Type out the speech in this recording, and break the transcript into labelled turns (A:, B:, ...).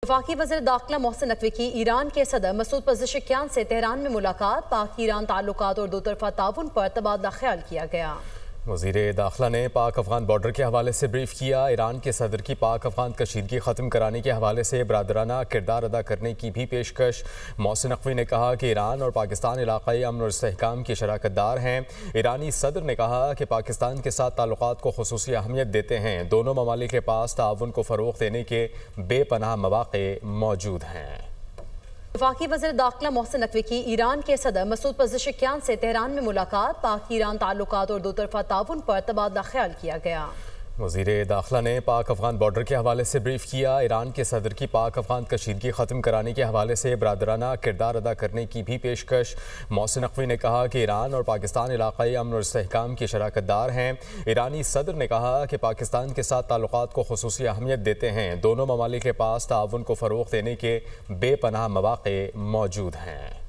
A: وفاقی وزیر داخلہ محسن نقوی کی ایران کے صدر مسعود پزشکیان سے تہران میں ملاقات، پاک ایران تعلقات اور دو طرفہ تعاون پر تبادلہ خیال کیا گیا۔
B: وزیر داخلہ نے پاک افغان بارڈر کے حوالے سے بریف کیا۔ ایران کے صدر کی پاک افغان کشیدگی ختم کرانے کے حوالے سے برادرانہ کردار ادا کرنے کی بھی پیشکش۔ محسن نقوی نے کہا کہ ایران اور پاکستان علاقائی امن اور استحکام کی شراکت دار ہیں۔ ایرانی صدر نے کہا کہ پاکستان کے ساتھ تعلقات کو خصوصی اہمیت دیتے ہیں۔ دونوں ممالک کے پاس تعاون کو فروغ دینے کے بے پناہ مواقع موجود ہیں۔
A: وفاقی وزیر داخلہ محسن نقوی کی ایران کے صدر مسعود پزشکیان سے تہران میں ملاقات، پاک ایران تعلقات اور دو طرفہ تعاون پر تبادلہ خیال کیا گیا۔
B: وزیر داخلہ نے پاک افغان بارڈر کے حوالے سے بریف کیا۔ ایران کے صدر کی پاک افغان کشیدگی ختم کرانے کے حوالے سے برادرانہ کردار ادا کرنے کی بھی پیشکش۔ محسن نقوی نے کہا کہ ایران اور پاکستان علاقائی امن اور استحکام کی شراکت دار ہیں۔ ایرانی صدر نے کہا کہ پاکستان کے ساتھ تعلقات کو خصوصی اہمیت دیتے ہیں۔ دونوں ممالک کے پاس تعاون کو فروغ دینے کے بے پناہ مواقع موجود ہیں۔